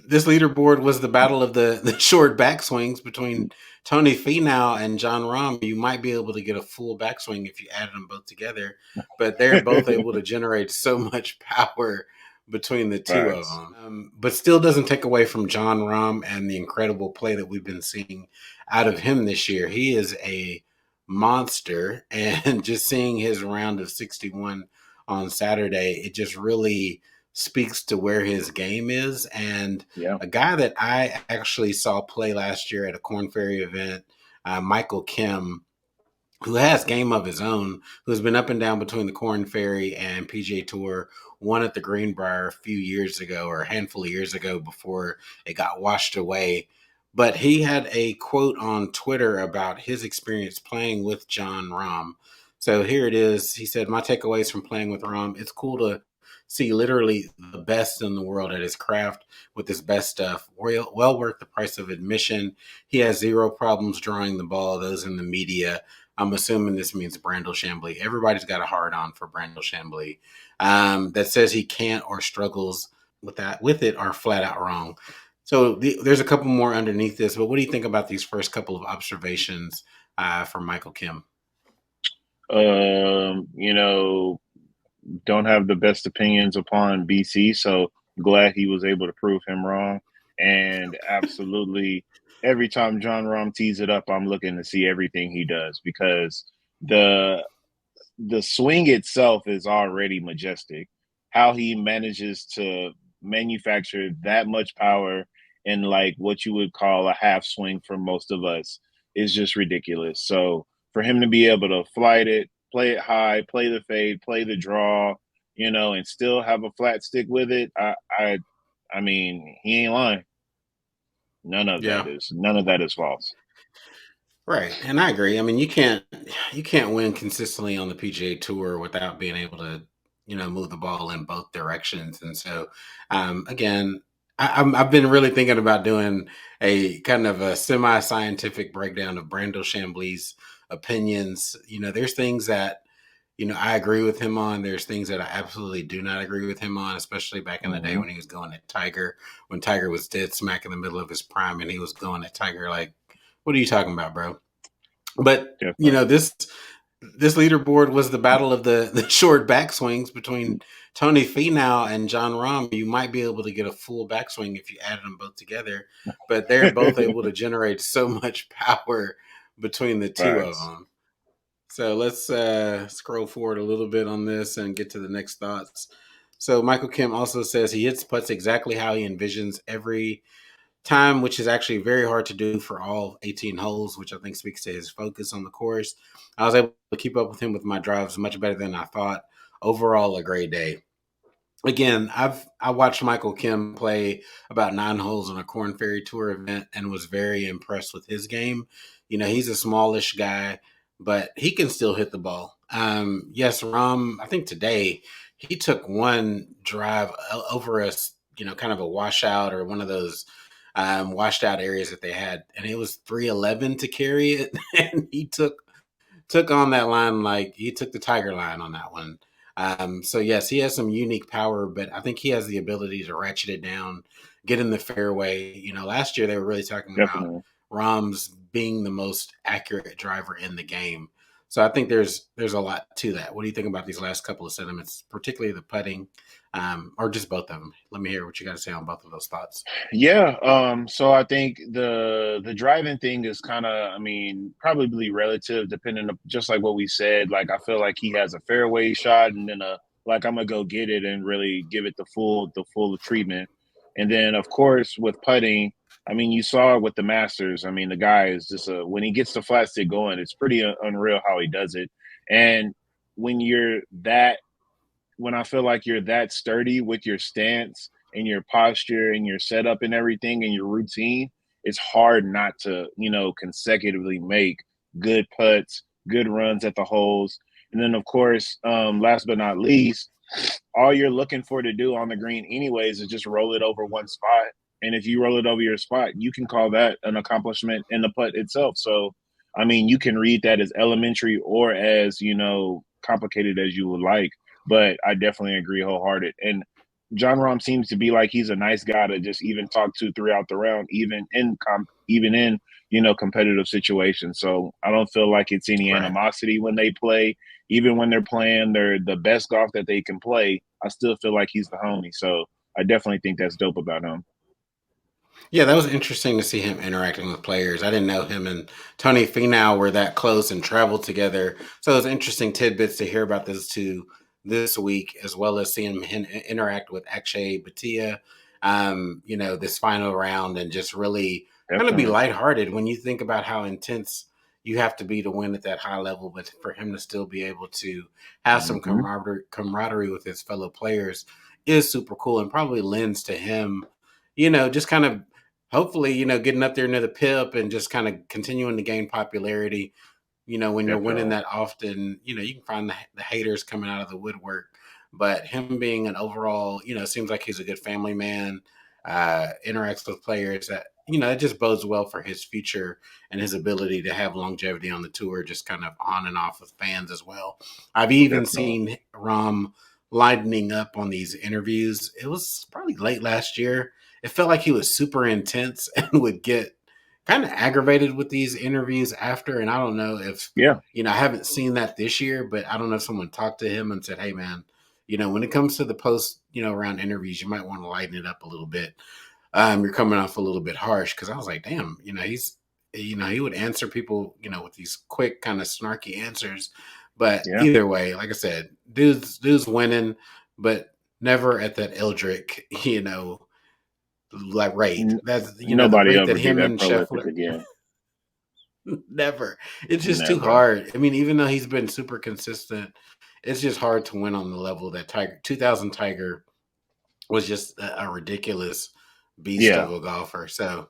this leaderboard was the battle of the short backswings between Tony Finau and Jon Rahm. You might be able to get a full backswing if you added them both together, but they're both able to generate so much power between the two of Facts. them. But still doesn't take away from Jon Rahm and the incredible play that we've been seeing out of him this year. He is a monster, and just seeing his round of 61 on Saturday, it just really speaks to where his game is. And Yeah. a guy that I actually saw play last year at a Corn Ferry event, Michael Kim, who has game of his own, who's been up and down between the Corn Ferry and PGA Tour, won at the Greenbrier a few years ago or a handful of years ago before it got washed away. But he had a quote on Twitter about his experience playing with Jon Rahm. So here it is. He said, "My takeaways from playing with Rahm, it's cool to see literally the best in the world at his craft with his best stuff. Well worth the price of admission. He has zero problems drawing the ball. Those in the media, I'm assuming this means Brandel Chambly. Everybody's got a hard on for Brandel Chambly. That says he can't or struggles with it are flat out wrong. So there's a couple more underneath this, but what do you think about these first couple of observations from Michael Kim? You know, don't have the best opinions upon BC, so glad he was able to prove him wrong. And absolutely, every time Jon Rahm tees it up, I'm looking to see everything he does because the the swing itself is already majestic. How he manages to manufacture that much power in like what you would call a half swing for most of us is just ridiculous. So for him to be able to flight it, play it high, play the fade, play the draw, and still have a flat stick with it, I mean, he ain't lying. Yeah. None of that is false. Right, and I agree. I mean, you can't win consistently on the PGA Tour without being able to, move the ball in both directions. And so, again, I've been really thinking about doing a kind of a semi-scientific breakdown of Brandel Chambly's opinions. There's things that I agree with him on. There's things that I absolutely do not agree with him on, especially back in the day Hmm. when he was going at Tiger, when Tiger was dead smack in the middle of his prime, and he was going at Tiger like, "What are you talking about, bro?" But Definitely. this leaderboard was the battle of the short backswings between Tony Finau and Jon Rahm. You might be able to get a full backswing if you added them both together, but they're both able to generate so much power between the two of Facts. them. So let's scroll forward a little bit on this and get to the next thoughts. So Michael Kim also says he hits putts exactly how he envisions every time, which is actually very hard to do for all 18 holes, which I think speaks to his focus on the course. I was able to keep up with him with my drives much better than I thought. Overall, a great day. Again, I watched Michael Kim play about 9 holes on a Corn Ferry Tour event and was very impressed with his game. He's a smallish guy, but he can still hit the ball. Yes, Rom, I think today he took one drive over us, kind of a washout or one of those washed out areas that they had, and it was 311 to carry it, and he took on that line like he took the Tiger line on that one. So yes, he has some unique power, but I think he has the ability to ratchet it down, get in the fairway. Last year they were really talking about Definitely. Rahm's being the most accurate driver in the game. So I think there's a lot to that. What do you think about these last couple of sentiments, particularly the putting, or just both of them? Let me hear what you got to say on both of those thoughts. Yeah, so I think the driving thing is kind of, I mean, probably relative depending on just like what we said. Like I feel like he has a fairway shot and then a like I'm gonna go get it and really give it the full treatment. And then of course with putting, I mean, you saw it with the Masters. I mean, the guy is just a when he gets the flat stick going, it's pretty unreal how he does it. And when you're that when I feel like you're that sturdy with your stance and your posture and your setup and everything and your routine, it's hard not to, consecutively make good putts, good runs at the holes. And then, of course, last but not least, all you're looking for to do on the green, anyways, is just roll it over one spot. And if you roll it over your spot, you can call that an accomplishment in the putt itself. So, I mean, you can read that as elementary or as, complicated as you would like, but I definitely agree wholehearted. And Jon Rahm seems to be like he's a nice guy to just even talk to throughout the round, even in competitive situations. So I don't feel like it's any Right. animosity when they play. Even when they're playing they're the best golf that they can play, I still feel like he's the homie. So I definitely think that's dope about him. Yeah, that was interesting to see him interacting with players. I didn't know him and Tony Finau were that close and traveled together. So it was interesting tidbits to hear about those two this week, as well as seeing him interact with Akshay Bhatia, this final round, and just really kind of be Definitely. lighthearted when you think about how intense you have to be to win at that high level. But for him to still be able to have some Hmm. camaraderie with his fellow players is super cool and probably lends to him, just kind of hopefully, getting up there near the pip and just kind of continuing to gain popularity. When you're winning Definitely. that often, you can find the haters coming out of the woodwork. But him being an overall, seems like he's a good family man, interacts with players that, it just bodes well for his future and his ability to have longevity on the tour, just kind of on and off with fans as well. I've even Definitely. seen Rom lightening up on these interviews. It was probably late last year. It felt like he was super intense and would get kind of aggravated with these interviews after. And I don't know if, Yeah. I haven't seen that this year, but I don't know if someone talked to him and said, hey, man, when it comes to the post, round interviews, you might want to lighten it up a little bit. You're coming off a little bit harsh. Cause I was like, damn, he would answer people, with these quick kind of snarky answers. But Yeah. either way, like I said, dude's winning, but never at that Eldrick, like rate. That's the Nobody rate that ever be him that and prolific Scheffler again. never. It's just too Never. hard. I mean, even though he's been super consistent, it's just hard to win on the level that Tiger 2000 Tiger was just a ridiculous beast Yeah. of a golfer. So